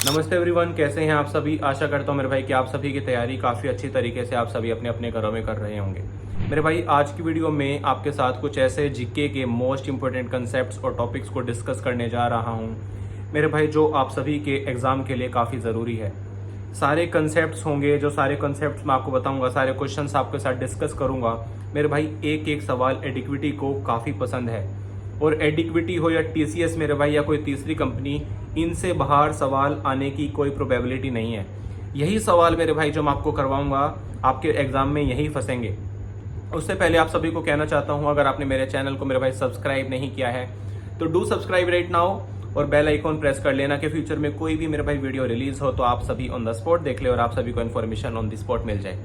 नमस्ते एवरीवन, कैसे हैं आप सभी। आशा करता हूं मेरे भाई कि आप सभी की तैयारी काफ़ी अच्छी तरीके से आप सभी अपने अपने घरों में कर रहे होंगे। मेरे भाई आज की वीडियो में आपके साथ कुछ ऐसे जीके के मोस्ट इंपॉर्टेंट कंसेप्ट्स और टॉपिक्स को डिस्कस करने जा रहा हूं मेरे भाई, जो आप सभी के एग्ज़ाम के लिए काफ़ी ज़रूरी है। सारे कंसेप्ट्स होंगे, जो सारे कंसेप्ट्स मैं आपको बताऊंगा, सारे क्वेश्चंस आपके साथ डिस्कस करूंगा मेरे भाई। एक एक सवाल एडिक्विटी को काफ़ी पसंद है, और एडिक्विटी हो या टीसीएस मेरे भाई या कोई तीसरी कंपनी, इनसे बाहर सवाल आने की कोई प्रोबेबिलिटी नहीं है। यही सवाल मेरे भाई जो मैं आपको करवाऊंगा आपके एग्जाम में यही फंसेंगे। उससे पहले आप सभी को कहना चाहता हूं, अगर आपने मेरे चैनल को मेरे भाई सब्सक्राइब नहीं किया है तो डू सब्सक्राइब राइट नाउ और बेल आइकॉन प्रेस कर लेना कि फ्यूचर में कोई भी मेरे भाई वीडियो रिलीज हो तो आप सभी ऑन द स्पॉट देख ले और आप सभी को इन्फॉर्मेशन ऑन द स्पॉट मिल जाए।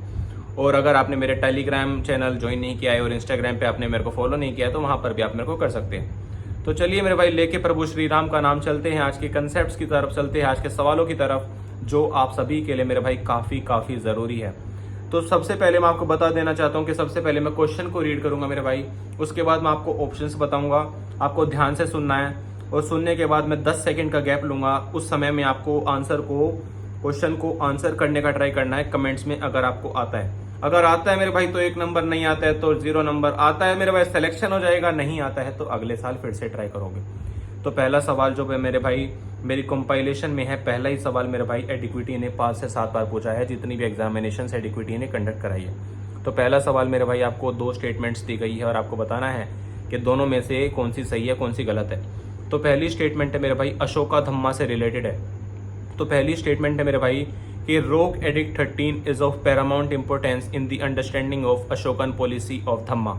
और अगर आपने मेरे टेलीग्राम चैनल ज्वाइन नहीं किया है और इंस्टाग्राम पे आपने मेरे को फॉलो नहीं किया है तो वहां पर भी आप मेरे को कर सकते हैं। तो चलिए मेरे भाई, लेके प्रभु श्री राम का नाम चलते हैं, आज के कंसेप्ट्स की तरफ चलते हैं, आज के सवालों की तरफ, जो आप सभी के लिए मेरे भाई काफ़ी ज़रूरी है। तो सबसे पहले मैं आपको बता देना चाहता हूं कि सबसे पहले मैं क्वेश्चन को रीड करूंगा मेरे भाई, उसके बाद मैं आपको ऑप्शंस बताऊंगा, आपको ध्यान से सुनना है और सुनने के बाद मैं 10 सेकंड का गैप लूंगा। उस समय में आपको क्वेश्चन को आंसर करने का ट्राई करना है कमेंट्स में, अगर आपको आता है। अगर आता है मेरे भाई तो 1 नंबर, नहीं आता है तो 0 नंबर, आता है मेरे भाई सिलेक्शन हो जाएगा, नहीं आता है तो अगले साल फिर से ट्राई करोगे। तो पहला सवाल जो मेरे भाई मेरी कंपाइलेशन में है, पहला ही सवाल मेरे भाई एडिक्विटी ने 5 से 7 बार पूछा है, जितनी भी एग्जामिनेशन एडिक्विटी ने कंडक्ट कराई है। तो पहला सवाल मेरे भाई, आपको 2 स्टेटमेंट्स दी गई है और आपको बताना है कि दोनों में से कौन सी सही है कौन सी गलत है। तो पहली स्टेटमेंट है मेरे भाई, अशोका धम्मा से रिलेटेड है। तो पहली स्टेटमेंट है मेरे भाई कि rock edict 13 is of paramount importance in the understanding of Ashokan policy of dhamma.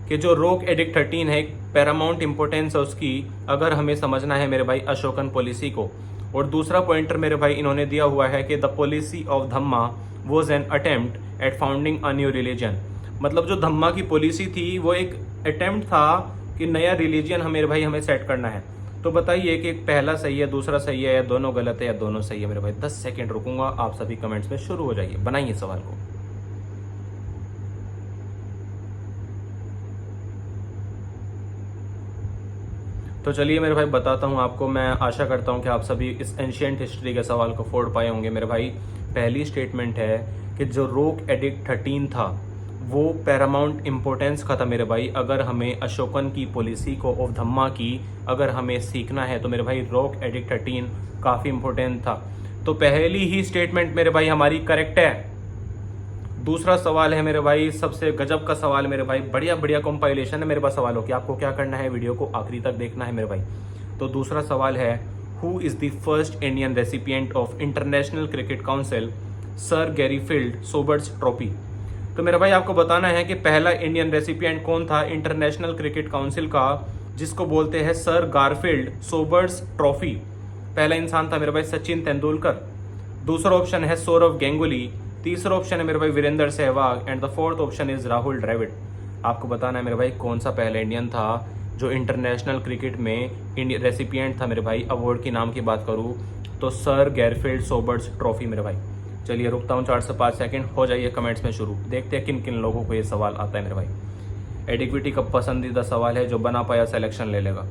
कि जो रोक एडिक्ट 13 है, पैरामाउंट इंपोर्टेंस है उसकी, अगर हमें समझना है मेरे भाई अशोकन पॉलिसी को। और दूसरा पॉइंटर मेरे भाई इन्होंने दिया हुआ है कि the policy of Dhamma was an attempt at founding a new religion. मतलब जो धम्मा की पॉलिसी थी वो एक अटेम्प्ट था कि नया रिलीजियन हमें सेट करना है। तो बताइए कि पहला सही है, दूसरा सही है, या दोनों गलत है, या दोनों सही है मेरे भाई। 10 सेकंड रुकूंगा, आप सभी कमेंट्स में शुरू हो जाइए, बनाइए सवाल को। तो चलिए मेरे भाई बताता हूं आपको। मैं आशा करता हूं कि आप सभी इस एंशिएंट हिस्ट्री के सवाल को फोड़ पाए होंगे मेरे भाई। पहली स्टेटमेंट है कि जो रोक एडिक्ट 13 था वो पैरामाउंट इंपॉर्टेंस का था मेरे भाई। अगर हमें अशोकन की पॉलिसी को ऑफ धम्मा की अगर हमें सीखना है तो मेरे भाई रोक एडिक्ट 13 काफ़ी इंपॉर्टेंट था। तो पहली ही स्टेटमेंट मेरे भाई हमारी करेक्ट है। दूसरा सवाल है मेरे भाई, सबसे गजब का सवाल मेरे भाई, बढ़िया कंपाइलेशन है मेरे पास सवालों की। आपको क्या करना है, वीडियो को आखिरी तक देखना है मेरे भाई। तो दूसरा सवाल है, who is the first Indian recipient of International Cricket Council Sir Garfield Sobers trophy. तो मेरा भाई आपको बताना है कि पहला इंडियन रेसिपिएंट कौन था इंटरनेशनल क्रिकेट काउंसिल का, जिसको बोलते हैं सर गारफील्ड सोबर्स ट्रॉफी। पहला इंसान था मेरे भाई सचिन तेंदुलकर। दूसरा ऑप्शन है सौरव गांगुली। तीसरा ऑप्शन है मेरे भाई Virender Sehwag and the fourth option is Rahul Dravid. आपको बताना है मेरे भाई कौन सा पहला इंडियन था जो इंटरनेशनल क्रिकेट में इंडियन रेसिपिएंट था मेरे भाई। अवार्ड की नाम की बात करूँ तो सर गैरफील्ड सोबर्स ट्रॉफी मेरे भाई। चलिए रुकता हूँ 4 से 5 सेकंड, हो जाइए कमेंट्स में शुरू। देखते हैं किन किन लोगों को ये सवाल आता है मेरे भाई। एडिक्विटी का पसंदीदा सवाल है, जो बना पाया सिलेक्शन ले लेगा।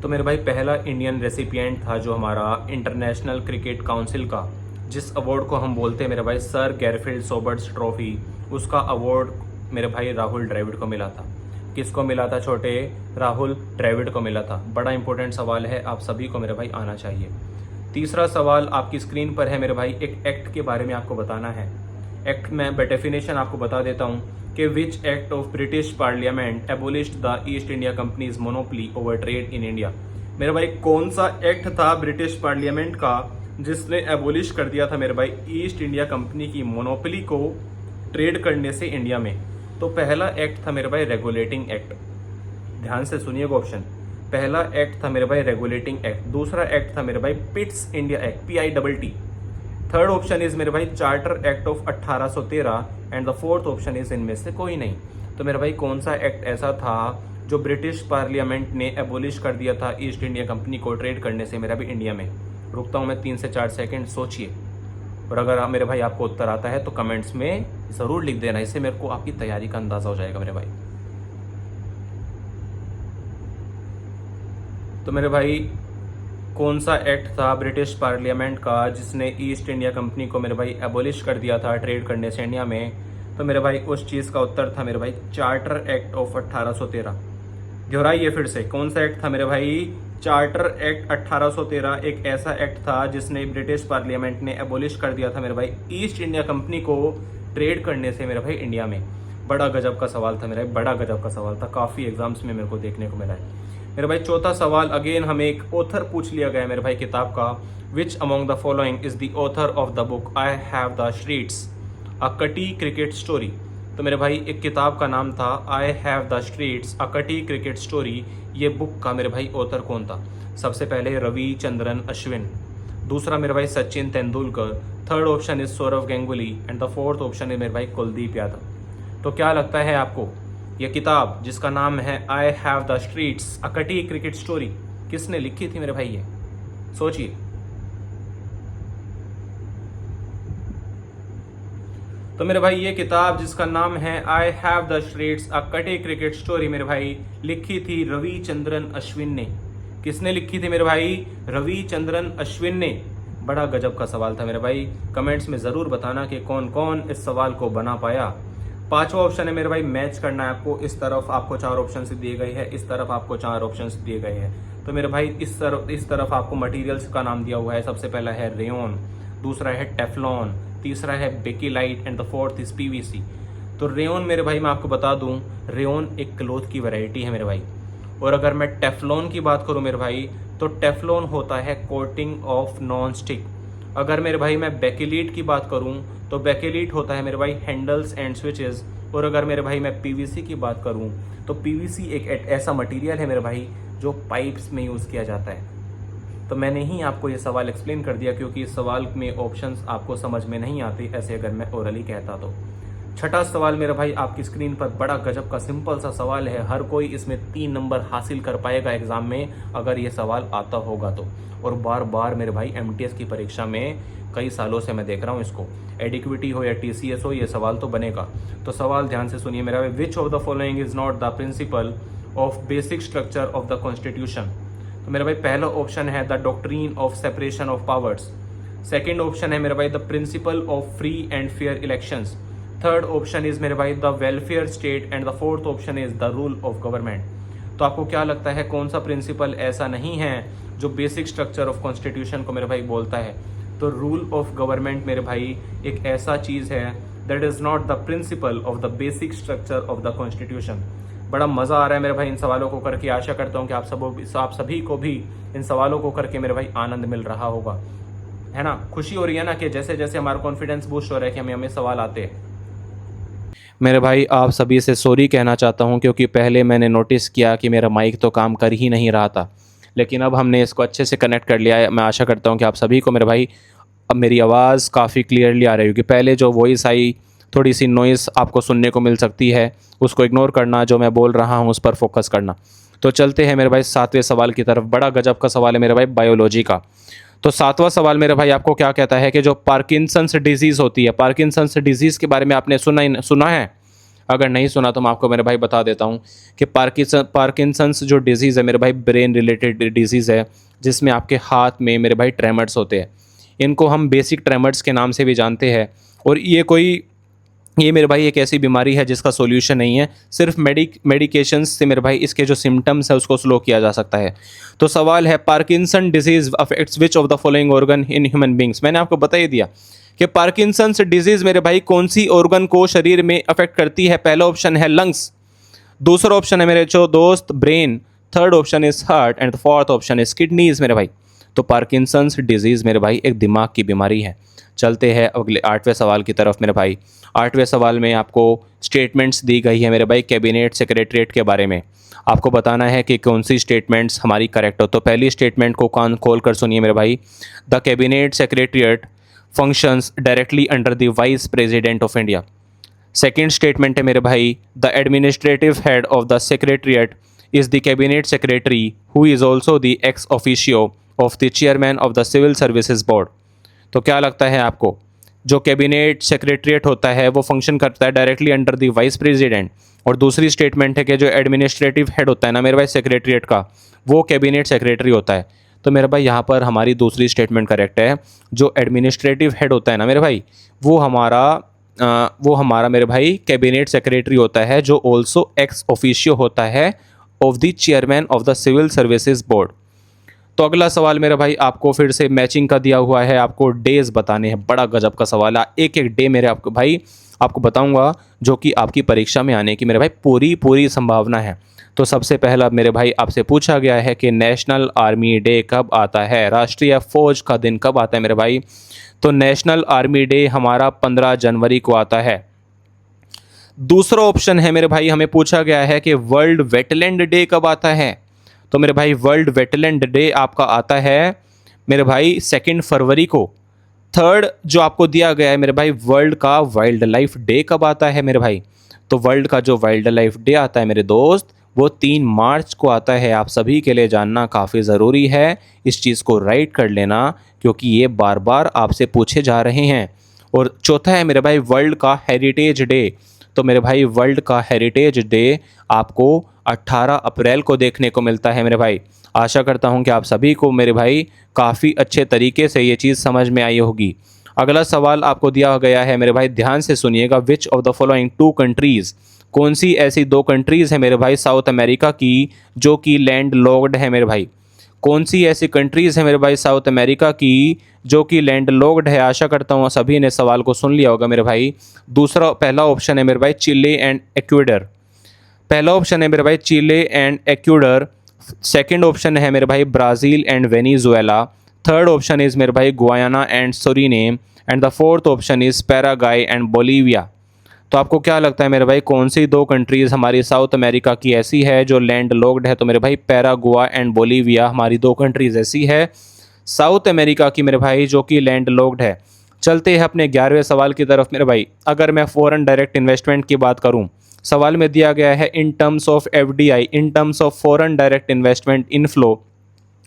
तो मेरे भाई पहला इंडियन रेसिपिएंट था जो हमारा इंटरनेशनल क्रिकेट काउंसिल का, जिस अवार्ड को हम बोलते हैं मेरे भाई सर गैरफील्ड सोबर्स ट्रॉफी, उसका अवार्ड मेरे भाई राहुल द्रविड़ को मिला था। किसको मिला था छोटे? राहुल द्रविड़ को मिला था। बड़ा इंपॉर्टेंट सवाल है, आप सभी को मेरे भाई आना चाहिए। तीसरा सवाल आपकी स्क्रीन पर है मेरे भाई, एक एक्ट के बारे में आपको बताना है। एक्ट में डेफिनेशन आपको बता देता हूँ कि which act of British parliament एबोलिश्ड the east India companies monopoly over trade in India. मेरे भाई कौन सा एक्ट था ब्रिटिश पार्लियामेंट का जिसने एबोलिश कर दिया था मेरे भाई ईस्ट इंडिया कंपनी की मोनोपोली को ट्रेड करने से इंडिया में? तो पहला एक्ट था मेरे भाई रेगुलेटिंग एक्ट। ध्यान से सुनिएगा ऑप्शन। पहला एक्ट था मेरे भाई रेगुलेटिंग एक्ट। दूसरा एक्ट था मेरे भाई Pitt's India act, PITT। Third option is मेरे भाई charter act of 1813 and the fourth option is इनमें से कोई नहीं। तो मेरे भाई कौन सा एक्ट ऐसा था जो ब्रिटिश पार्लियामेंट ने एबोलिश कर दिया था ईस्ट इंडिया कंपनी को ट्रेड करने से मेरा भी इंडिया में? रुकता हूँ मैं 3 से 4 सेकंड, सोचिए। और अगर मेरे भाई आपको उत्तर आता है तो कमेंट्स में ज़रूर लिख देना, इससे मेरे को आपकी तैयारी का अंदाज़ा हो जाएगा मेरे भाई। तो मेरे भाई कौन सा एक्ट था ब्रिटिश पार्लियामेंट का जिसने ईस्ट इंडिया कंपनी को मेरे भाई एबोलिश कर दिया था ट्रेड करने से इंडिया में? तो मेरे भाई उस चीज़ का उत्तर था मेरे भाई चार्टर एक्ट ऑफ 1813। दोहराइए फिर से, कौन सा एक्ट था मेरे भाई? चार्टर एक्ट 1813 एक ऐसा एक्ट था जिसने ब्रिटिश पार्लियामेंट ने एबोलिश कर दिया था मेरे भाई ईस्ट इंडिया कंपनी को ट्रेड करने से मेरे भाई इंडिया में। बड़ा गजब का सवाल था मेरा, बड़ा गजब का सवाल था, काफ़ी एग्जाम्स में मेरे को देखने को मिला है मेरे भाई। चौथा सवाल अगेन हमें एक ऑथर पूछ लिया गया है मेरे भाई किताब का। Which among the following is the author of the book I have the streets a Kutti cricket story? तो मेरे भाई एक किताब का नाम था आई have the streets a Kutti cricket story. ये बुक का मेरे भाई ऑथर कौन था? सबसे पहले रविचंद्रन अश्विन, दूसरा मेरे भाई Sachin Tendulkar, third option is Sourav Ganguly and the fourth option है मेरे भाई कुलदीप यादव। तो क्या लगता है आपको, ये किताब जिसका नाम है आई have the streets a Kutti cricket story किसने लिखी थी मेरे भाई? ये सोचिए। तो मेरे भाई ये किताब जिसका नाम है आई have the streets a Kutti cricket story मेरे भाई लिखी थी रविचंद्रन अश्विन ने। किसने लिखी थी मेरे भाई? रविचंद्रन अश्विन ने। बड़ा गजब का सवाल था मेरे भाई। कमेंट्स में ज़रूर बताना कि कौन कौन इस सवाल को बना पाया। पांचवा ऑप्शन है मेरे भाई मैच करना है आपको। इस तरफ आपको 4 ऑप्शन दिए गए हैं, इस तरफ आपको 4 ऑप्शन दिए गए हैं। तो मेरे भाई इस तरफ आपको मटेरियल्स का नाम दिया हुआ है। सबसे पहला है रेयन, दूसरा है टेफ्लॉन, तीसरा है Bakelite and the fourth is PVC. तो रेयन मेरे भाई मैं आपको बता दूं, रेयन एक क्लोथ की वैरायटी है मेरे भाई। और अगर मैं टेफ्लॉन की बात करूं मेरे भाई, तो टेफ्लॉन होता है कोटिंग ऑफ नॉन स्टिक। अगर मेरे भाई मैं बेकिलीट की बात करूं तो बेकिलीट होता है मेरे भाई हैंडल्स एंड स्विचेस। और अगर मेरे भाई मैं पीवीसी की बात करूं तो पीवीसी एक ऐसा मटेरियल है मेरे भाई जो पाइप्स में यूज़ किया जाता है। तो मैंने ही आपको ये सवाल एक्सप्लेन कर दिया क्योंकि इस सवाल में ऑप्शंस आपको समझ में नहीं आते ऐसे अगर मैं ओरली कहता तो। छठा सवाल मेरे भाई आपकी स्क्रीन पर, बड़ा गजब का सिंपल सा सवाल है। हर कोई इसमें 3 नंबर हासिल कर पाएगा एग्जाम में अगर ये सवाल आता होगा तो। और बार बार मेरे भाई एमटीएस की परीक्षा में कई सालों से मैं देख रहा हूँ इसको, एडिक्विटी हो या टीसीएस हो, ये सवाल तो बनेगा। तो सवाल ध्यान से सुनिए मेरा भाई। विच of the following is not the principle of basic structure of the constitution? तो मेरे भाई पहला ऑप्शन है the doctrine of separation of powers, second option है मेरे भाई the principle of free and fair elections, third option is मेरे भाई the welfare state and the fourth option is the rule of government. तो आपको क्या लगता है कौन सा प्रिंसिपल ऐसा नहीं है जो बेसिक स्ट्रक्चर ऑफ कॉन्स्टिट्यूशन को मेरे भाई बोलता है? तो रूल ऑफ गवर्नमेंट मेरे भाई एक ऐसा चीज़ है that is not the principle of the basic structure of the constitution. बड़ा मज़ा आ रहा है मेरे भाई इन सवालों को करके। आशा करता हूँ कि आप सभी को भी इन सवालों को करके मेरे भाई आनंद मिल रहा होगा, है ना? खुशी हो रही है ना कि जैसे जैसे हमारा कॉन्फिडेंस बूस्ट हो रहा है कि हमें सवाल आते हैं। मेरे भाई आप सभी से सॉरी कहना चाहता हूँ क्योंकि पहले मैंने नोटिस किया कि मेरा माइक तो काम कर ही नहीं रहा था, लेकिन अब हमने इसको अच्छे से कनेक्ट कर लिया है। मैं आशा करता हूँ कि आप सभी को मेरे भाई अब मेरी आवाज़ काफ़ी क्लियरली आ रही होगी। पहले जो वॉइस आई थोड़ी सी नॉइज़ आपको सुनने को मिल सकती है, उसको इग्नोर करना, जो मैं बोल रहा हूँ उस पर फोकस करना। तो चलते हैं मेरे भाई 7वें सवाल की तरफ। बड़ा गजब का सवाल है मेरे भाई बायोलॉजी का। तो 7वां सवाल मेरे भाई आपको क्या कहता है कि जो पार्किंसंस डिजीज़ होती है, पार्किंसंस डिजीज़ के बारे में आपने सुना है? अगर नहीं सुना तो मैं आपको मेरे भाई बता देता हूँ कि पार्किंसंस जो डिजीज़ है मेरे भाई ब्रेन रिलेटेड डिजीज़ है, जिसमें आपके हाथ में मेरे भाई ट्रेमर्स होते हैं। इनको हम बेसिक ट्रेमर्स के नाम से भी जानते हैं। और ये मेरे भाई एक ऐसी बीमारी है जिसका सॉल्यूशन नहीं है, सिर्फ मेडिकेशंस से मेरे भाई इसके जो सिम्टम्स है उसको स्लो किया जा सकता है। तो सवाल है Parkinson disease affects which of the following organ in human beings? मैंने आपको बता ही दिया कि पार्किंसंस डिजीज़ मेरे भाई कौन सी ऑर्गन को शरीर में अफेक्ट करती है। पहला ऑप्शन है लंग्स, दूसरा ऑप्शन है मेरे जो दोस्त brain, third option is heart and fourth option is kidneys मेरे भाई। तो पार्किंसंस डिजीज़ मेरे भाई एक दिमाग की बीमारी है। चलते हैं अगले 8वें सवाल की तरफ मेरे भाई। 8वें सवाल में आपको स्टेटमेंट्स दी गई है मेरे भाई कैबिनेट सेक्रेटरीट के बारे में। आपको बताना है कि कौन सी स्टेटमेंट्स हमारी करेक्ट हो। तो पहली स्टेटमेंट को कान खोल कर सुनिए मेरे भाई। The cabinet secretariat functions directly under the vice president of India. Second statement है मेरे भाई the administrative head of the secretariat is the cabinet secretary who is also the ex officio of the chairman of the civil services board. तो क्या लगता है आपको जो cabinet secretariat होता है वो फंक्शन करता है directly under the vice president. और दूसरी स्टेटमेंट है कि जो एडमिनिस्ट्रेटिव हेड होता है ना मेरे भाई सेक्रेटरीट का, वो कैबिनेट सेक्रेटरी होता है। तो मेरे भाई यहाँ पर हमारी दूसरी स्टेटमेंट करेक्ट है। जो एडमिनिस्ट्रेटिव हेड होता है ना मेरे भाई, वो हमारा मेरे भाई कैबिनेट सेक्रेटरी होता है, जो ऑल्सो एक्स ऑफिशियो होता है of the chairman of the civil services board. तो अगला सवाल मेरे भाई आपको फिर से मैचिंग का दिया हुआ है, आपको डेज बताने हैं। बड़ा गजब का सवाल है, एक एक डे मेरे आपको बताऊंगा जो कि आपकी परीक्षा में आने की मेरे भाई पूरी संभावना है। तो सबसे पहला मेरे भाई आपसे पूछा गया है कि नेशनल आर्मी डे कब आता है, राष्ट्रीय फौज का दिन कब आता है मेरे भाई। तो नेशनल आर्मी डे हमारा 15 जनवरी को आता है। दूसरा ऑप्शन है मेरे भाई, हमें पूछा गया है कि वर्ल्ड वेटलैंड डे कब आता है। तो मेरे भाई वर्ल्ड वेटलैंड डे आपका आता है मेरे भाई 2 फरवरी को। थर्ड जो आपको दिया गया है मेरे भाई, वर्ल्ड का वाइल्ड लाइफ डे कब आता है मेरे भाई। तो वर्ल्ड का जो वाइल्ड लाइफ डे आता है मेरे दोस्त, वो 3 मार्च को आता है। आप सभी के लिए जानना काफ़ी ज़रूरी है, इस चीज़ को राइट कर लेना क्योंकि ये बार बार आपसे पूछे जा रहे हैं। और चौथा है मेरे भाई वर्ल्ड का हेरिटेज डे। तो मेरे भाई वर्ल्ड का हेरिटेज डे आपको 18 अप्रैल को देखने को मिलता है मेरे भाई। आशा करता हूं कि आप सभी को मेरे भाई काफ़ी अच्छे तरीके से ये चीज़ समझ में आई होगी। अगला सवाल आपको दिया गया है मेरे भाई, ध्यान से सुनिएगा। विच ऑफ द फॉलोइंग 2 कंट्रीज़, कौन सी ऐसी 2 कंट्रीज़ है मेरे भाई साउथ अमेरिका की जो कि लैंड लॉक्ड है मेरे भाई। कौन सी ऐसी कंट्रीज़ है मेरे भाई साउथ अमेरिका की जो कि लैंड लॉक्ड है। आशा करता हूँ सभी ने सवाल को सुन लिया होगा मेरे भाई। पहला ऑप्शन है मेरे भाई चिले एंड इक्वेडर। पहला ऑप्शन है मेरे भाई Chile and Ecuador. Second option है मेरे भाई Brazil and Venezuela. Third option is मेरे भाई Guyana and Suriname. And the fourth option is Paraguay and Bolivia. तो आपको क्या लगता है मेरे भाई, कौन सी 2 कंट्रीज़ हमारी साउथ अमेरिका की ऐसी है जो लैंड लॉक्ड है। तो मेरे भाई पैराग्वा एंड बोलिविया हमारी 2 कंट्रीज़ ऐसी है साउथ अमेरिका की मेरे भाई जो कि लैंड लॉक्ड है। चलते हैं अपने 11वें सवाल की तरफ मेरे भाई। अगर मैं फॉरेन डायरेक्ट इन्वेस्टमेंट की बात करूं, सवाल में दिया गया है in terms of FDI, in terms of foreign direct investment inflow,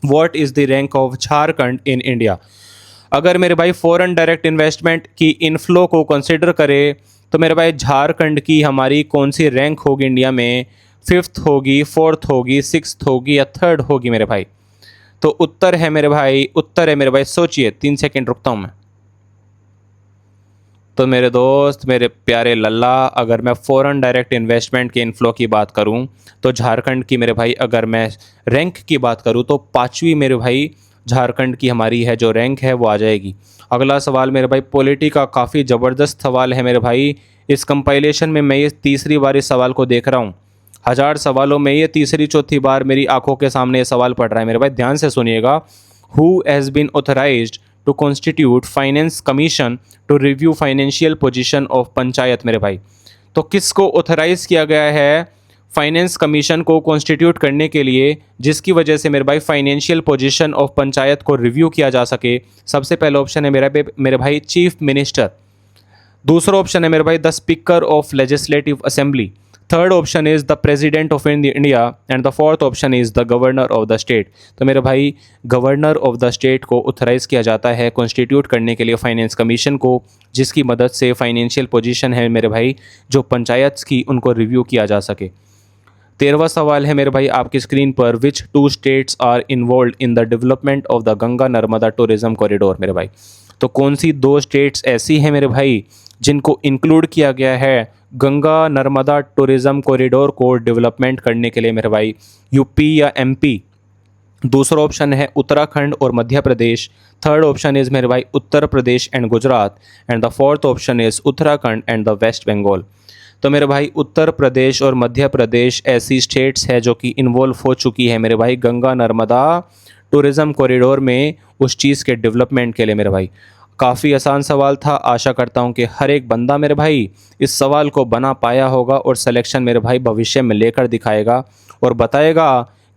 what is the rank of Jharkhand in India. अगर मेरे भाई फॉरेन डायरेक्ट इन्वेस्टमेंट की इनफ्लो को कंसिडर करें तो मेरे भाई झारखंड की हमारी कौन सी रैंक होगी इंडिया में, 5th होगी, 4th होगी, 6th होगी या 3rd होगी मेरे भाई। तो उत्तर है मेरे भाई, सोचिए, 3 सेकंड रुकता हूँ मैं। तो मेरे दोस्त, मेरे प्यारे लल्ला, अगर मैं फॉरेन डायरेक्ट इन्वेस्टमेंट के इनफ्लो की बात करूं तो झारखंड की मेरे भाई, अगर मैं रैंक की बात करूं तो 5वीं मेरे भाई झारखंड की हमारी है जो रैंक है वो आ जाएगी। अगला सवाल मेरे भाई पॉलिटी का काफ़ी ज़बरदस्त सवाल है मेरे भाई। इस कंपाइलेशन में मैं ये तीसरी बार इस सवाल को देख रहा हूँ। 1000 सवालों में ये तीसरी चौथी बार मेरी आंखों के सामने ये सवाल पड़ रहा है मेरे भाई। ध्यान से सुनिएगा। Who has been authorized to constitute finance commission to review financial position of panchayat मेरे भाई। तो किसको ऑथराइज किया गया है फाइनेंस कमीशन को कॉन्स्टिट्यूट करने के लिए, जिसकी वजह से मेरे भाई फाइनेंशियल पोजीशन ऑफ पंचायत को रिव्यू किया जा सके। सबसे पहला ऑप्शन है मेरे भाई चीफ मिनिस्टर। दूसरा ऑप्शन है मेरे भाई the speaker of legislative assembly. Third option is the president of India and the fourth option is the governor of the state. तो मेरे भाई गवर्नर ऑफ द स्टेट को ऑथराइज किया जाता है कॉन्स्टिट्यूट करने के लिए फाइनेंस कमीशन को, जिसकी मदद से फाइनेंशियल पोजीशन है मेरे भाई जो पंचायत की, उनको रिव्यू किया जा सके। 13वां सवाल है मेरे भाई आपकी स्क्रीन पर, which 2 states are involve in the development of the Ganga Narmada tourism corridor मेरे भाई। तो कौन सी 2 स्टेट्स ऐसी हैं मेरे भाई जिनको इंक्लूड किया गया है गंगा नर्मदा टूरिज्म कॉरिडोर को डेवलपमेंट करने के लिए मेरे भाई, यूपी या एमपी। दूसरा ऑप्शन है उत्तराखंड और Madhya Pradesh. Third option is मेरे भाई Uttar Pradesh and Gujarat and the fourth option is Uttarakhand and the West Bengal. तो मेरे भाई उत्तर प्रदेश और मध्य प्रदेश ऐसी स्टेट्स है जो कि इन्वॉल्व हो चुकी है मेरे भाई गंगा नर्मदा टूरिज़्म कॉरिडोर में, उस चीज़ के डेवलपमेंट के लिए मेरे भाई। काफ़ी आसान सवाल था। आशा करता हूँ कि हर एक बंदा मेरे भाई इस सवाल को बना पाया होगा और सिलेक्शन मेरे भाई भविष्य में लेकर दिखाएगा और बताएगा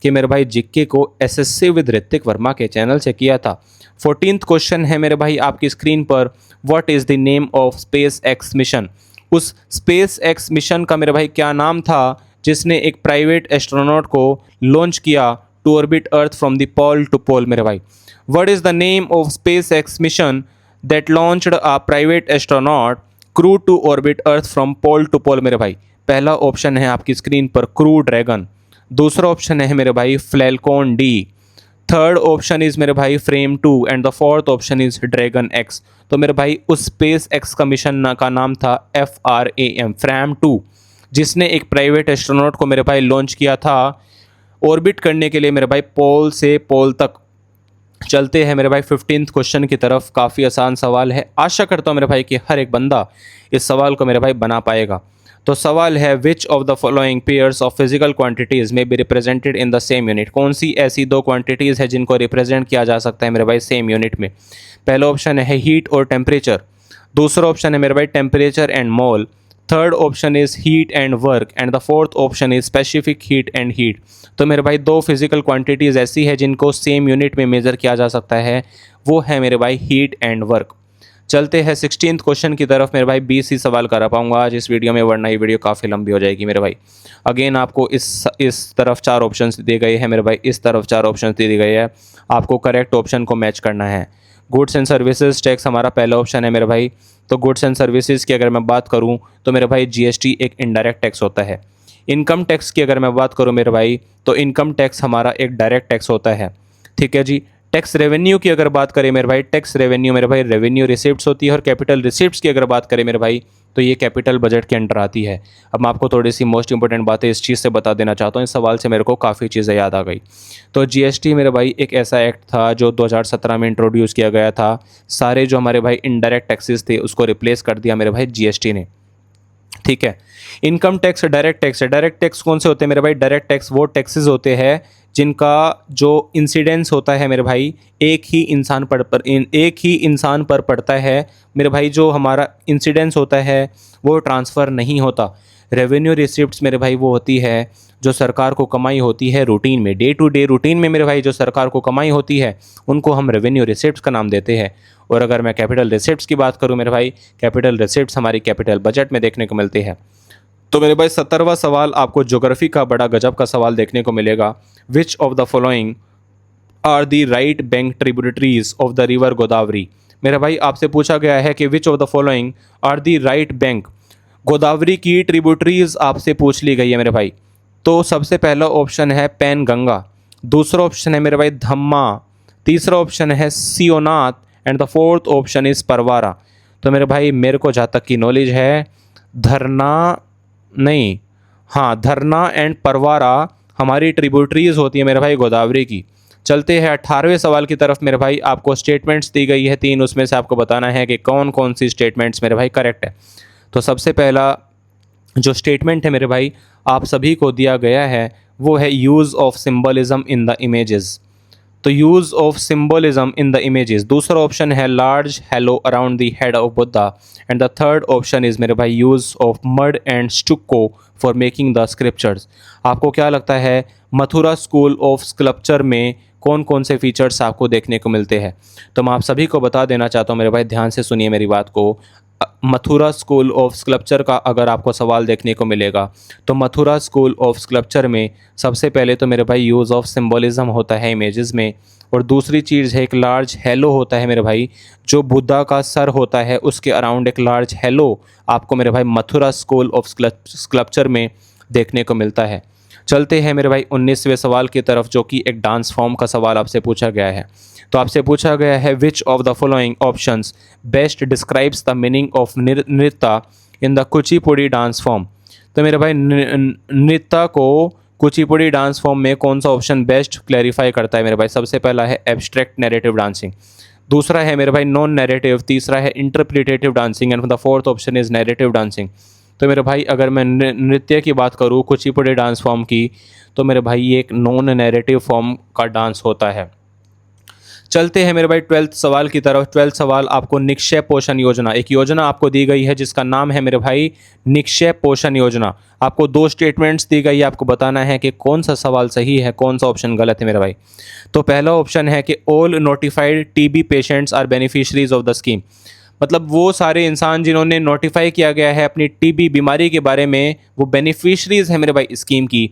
कि मेरे भाई जिक्के को एसएससी विद ऋतिक वर्मा के चैनल से किया था। 14th क्वेश्चन है मेरे भाई आपकी स्क्रीन पर, what is the name of SpaceX mission. उस स्पेस एक्स मिशन का मेरे भाई क्या नाम था जिसने एक प्राइवेट एस्ट्रोनॉट को लॉन्च किया to orbit Earth from the pole to pole मेरे भाई। What is the name of SpaceX mission that launched a private astronaut crew to orbit Earth from pole to pole. मेरे भाई पहला option है आपकी screen पर crew dragon, दूसरा option है मेरे भाई फ्लैल्कॉन डी, थर्ड ऑप्शन इज मेरे भाई frame 2 and the fourth option is dragon x. तो मेरे भाई उस स्पेस एक्स का मिशन का नाम था FRAM, फ्रैम 2, जिसने एक प्राइवेट एस्ट्रोनॉट को मेरे भाई लॉन्च किया था ऑर्बिट करने के लिए मेरे भाई पोल से पोल तक। चलते हैं मेरे भाई 15th क्वेश्चन की तरफ। काफ़ी आसान सवाल है, आशा करता हूँ मेरे भाई कि हर एक बंदा इस सवाल को मेरे भाई बना पाएगा। तो सवाल है which of the following pairs of physical quantities में be represented in the same unit. कौन सी ऐसी दो क्वांटिटीज़ है जिनको रिप्रेजेंट किया जा सकता है मेरे भाई सेम यूनिट में। पहला ऑप्शन है हीट और टेम्परेचर, दूसरा ऑप्शन है मेरे भाई temperature and mole, third option is heat and work and the fourth option is specific heat and heat. तो मेरे भाई दो फिजिकल क्वांटिटीज़ ऐसी है जिनको सेम यूनिट में मेज़र किया जा सकता है, वो है मेरे भाई हीट एंड वर्क। चलते हैं 16th क्वेश्चन की तरफ। मेरे भाई 20 ही सवाल करा पाऊंगा आज इस वीडियो में, वरना ये वीडियो काफ़ी लंबी हो जाएगी मेरे भाई। अगेन आपको इस तरफ 4 ऑप्शंस दिए गए हैं मेरे भाई, इस तरफ 4 ऑप्शंस दिए गए हैं, आपको करेक्ट ऑप्शन को मैच करना है। गुड्स एंड सर्विसेज टैक्स हमारा पहला ऑप्शन है मेरे भाई। तो गुड्स एंड सर्विसेज की अगर मैं बात करूं तो मेरे भाई GST एक इनडायरेक्ट टैक्स होता है। इनकम टैक्स की अगर मैं बात करूं मेरे भाई तो इनकम टैक्स हमारा एक डायरेक्ट टैक्स होता है, ठीक है जी। टैक्स रेवेन्यू की अगर बात करें मेरे भाई, टैक्स रेवेन्यू मेरे भाई रेवेन्यू रिसिप्ट्स होती है। और कैपिटल रिसिप्ट्स की अगर बात करें मेरे भाई तो ये कैपिटल बजट के अंडर आती है। अब मैं आपको थोड़ी सी मोस्ट इंपॉर्टेंट बातें इस चीज़ से बता देना चाहता हूँ, इस सवाल से मेरे को काफ़ी चीज़ें याद आ गई। तो GST मेरे भाई एक ऐसा एक्ट था जो 2017 में इंट्रोड्यूस किया गया था। सारे जो हमारे भाई इनडायरेक्ट टैक्सेस थे उसको रिप्लेस कर दिया मेरे भाई GST ने, ठीक है। इनकम टैक्स डायरेक्ट टैक्स है। डायरेक्ट टैक्स कौन से होते हैं मेरे भाई? डायरेक्ट टैक्स वो टैक्सेस होते हैं जिनका जो इंसिडेंस होता है मेरे भाई एक ही इंसान पर पड़ता है मेरे भाई। जो हमारा इंसिडेंस होता है वो ट्रांसफ़र नहीं होता। रेवेन्यू रिसिप्ट्स मेरे भाई वो होती है जो सरकार को कमाई होती है रूटीन में, डे टू डे रूटीन में मेरे भाई जो सरकार को कमाई होती है उनको हम रेवेन्यू रिसिप्ट्स का नाम देते हैं। और अगर मैं कैपिटल रिसिप्ट्स की बात करूं मेरे भाई, कैपिटल रिसिप्ट्स हमारी कैपिटल बजट में देखने को मिलते हैं। तो मेरे भाई 17वां सवाल आपको ज्योग्राफी का बड़ा गजब का सवाल देखने को मिलेगा। Which of the following are the right bank tributaries of the river Godavari. मेरे भाई आपसे पूछा गया है कि which of the following are the right bank, Godavari की ट्रिब्यूटरीज आपसे पूछ ली गई है मेरे भाई। तो सबसे पहला ऑप्शन है पैन गंगा, दूसरा ऑप्शन है मेरे भाई धम्मा, तीसरा ऑप्शन है सियोनाथ and the fourth option is परवारा। तो मेरे भाई मेरे को जहाँ तक की नॉलेज है धरना एंड परवारा हमारी ट्रिब्यूटरीज होती है मेरे भाई गोदावरी की। चलते हैं 18वें सवाल की तरफ। मेरे भाई आपको स्टेटमेंट्स दी गई है 3, उसमें से आपको बताना है कि कौन कौन सी स्टेटमेंट्स मेरे भाई करेक्ट है। तो सबसे पहला जो स्टेटमेंट है मेरे भाई आप सभी को दिया गया है वो है use of symbolism in the images. तो use of symbolism in the images. दूसरा ऑप्शन है large halo around the head of Buddha and the third option is मेरे भाई use of mud and stucco for making the scriptures. आपको क्या लगता है Mathura school of sculpture में कौन कौन से फीचर्स आपको देखने को मिलते हैं? तो मैं आप सभी को बता देना चाहता हूँ मेरे भाई, ध्यान से सुनिए मेरी बात को। मथुरा स्कूल ऑफ स्कल्पचर का अगर आपको सवाल देखने को मिलेगा तो मथुरा स्कूल ऑफ स्कल्पचर में सबसे पहले तो मेरे भाई यूज़ ऑफ सिंबलिज्म होता है इमेजेस में, और दूसरी चीज़ है एक लार्ज हेलो होता है मेरे भाई। जो बुद्धा का सर होता है उसके अराउंड एक लार्ज हेलो आपको मेरे भाई मथुरा स्कूल ऑफ स्कल्पचर में देखने को मिलता है। चलते हैं मेरे भाई 19वें सवाल की तरफ, जो कि एक डांस फॉर्म का सवाल आपसे पूछा गया है। तो आपसे पूछा गया है which of the following options best describes the meaning of nritya in the Kuchipudi dance form. तो मेरे भाई नृत्य को कुचिपुड़ी डांस फॉर्म में कौन सा ऑप्शन बेस्ट क्लैरिफाई करता है मेरे भाई? सबसे पहला है एब्स्ट्रैक्ट नैरेटिव डांसिंग, दूसरा है मेरे भाई नॉन नैरेटिव, तीसरा है interpretative dancing and the fourth option is narrative dancing. तो मेरे भाई अगर मैं नृत्य की बात करूँ कुचिपुड़ी डांस फॉर्म की, तो मेरे भाई ये एक नॉन नैरेटिव फॉर्म का डांस होता है। चलते हैं मेरे भाई 12th सवाल की तरफ। 12th सवाल आपको निक्षय पोषण योजना, एक योजना आपको दी गई है जिसका नाम है मेरे भाई निक्षय पोषण योजना। आपको 2 स्टेटमेंट्स दी गई है, आपको बताना है कि कौन सा सवाल सही है, कौन सा ऑप्शन गलत है मेरे भाई। तो पहला ऑप्शन है कि all notified TB patients are beneficiaries of the scheme. मतलब वो सारे इंसान जिन्होंने नोटिफाई किया गया है अपनी TB बीमारी के बारे में वो बेनिफिशरीज है मेरे भाई स्कीम की।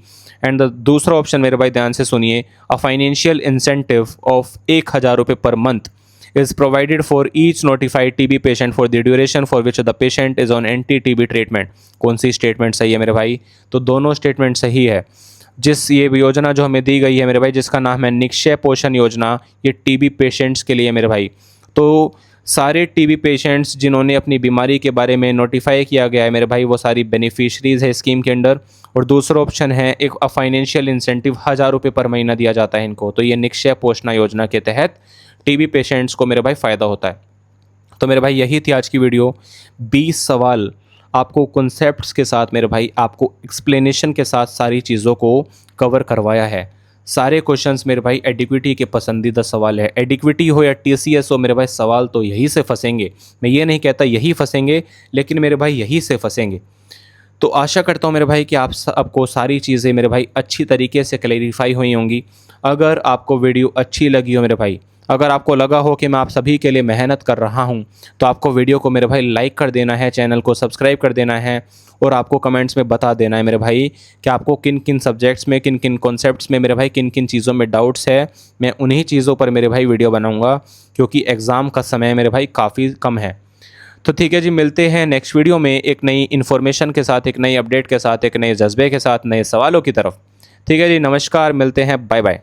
एंड दूसरा ऑप्शन मेरे भाई ध्यान से सुनिए, अ फाइनेंशियल इंसेंटिव ऑफ 1000 रुपये per month is provided for each notified TB patient for the duration for which the patient is on anti-TB treatment। कौन सी स्टेटमेंट सही है मेरे भाई? तो दोनों स्टेटमेंट सही है। जिस ये योजना जो हमें दी गई है मेरे भाई, जिसका नाम है निक्षय पोषण योजना, ये टीबी पेशेंट्स के लिए मेरे भाई। तो सारे टीबी पेशेंट्स जिन्होंने अपनी बीमारी के बारे में नोटिफाई किया गया है मेरे भाई, वो सारी बेनिफिशरीज़ है स्कीम के अंडर। और दूसरा ऑप्शन है एक फाइनेंशियल इंसेंटिव 1000 रुपये पर महीना दिया जाता है इनको। तो ये निक्षय पोषण योजना के तहत टीबी पेशेंट्स को मेरे भाई फ़ायदा होता है। तो मेरे भाई यही थी आज की वीडियो। 20 सवाल आपको कॉन्सेप्ट्स के साथ मेरे भाई, आपको एक्सप्लेनेशन के साथ सारी चीज़ों को कवर करवाया है। सारे क्वेश्चंस मेरे भाई एडिक्विटी के पसंदीदा सवाल है। एडिक्विटी हो या टीसीएस हो मेरे भाई, सवाल तो यही से फंसेंगे। मैं ये नहीं कहता यही फंसेंगे, लेकिन मेरे भाई यही से फंसेंगे। तो आशा करता हूँ मेरे भाई कि आपको सारी चीज़ें मेरे भाई अच्छी तरीके से क्लैरिफाई हुई होंगी। अगर आपको वीडियो अच्छी लगी हो मेरे भाई, अगर आपको लगा हो कि मैं आप सभी के लिए मेहनत कर रहा हूं, तो आपको वीडियो को मेरे भाई लाइक कर देना है, चैनल को सब्सक्राइब कर देना है, और आपको कमेंट्स में बता देना है मेरे भाई कि आपको किन किन सब्जेक्ट्स में, किन किन कॉन्सेप्ट्स में मेरे भाई किन किन चीज़ों में डाउट्स है। मैं उन्हीं चीज़ों पर मेरे भाई वीडियो बनाऊँगा, क्योंकि एग्ज़ाम का समय मेरे भाई काफ़ी कम है। तो ठीक है जी, मिलते हैं नेक्स्ट वीडियो में एक नई इन्फॉर्मेशन के साथ, एक नई अपडेट के साथ, एक नए जज्बे के साथ, नए सवालों की तरफ। ठीक है जी, नमस्कार, मिलते हैं, बाय बाय।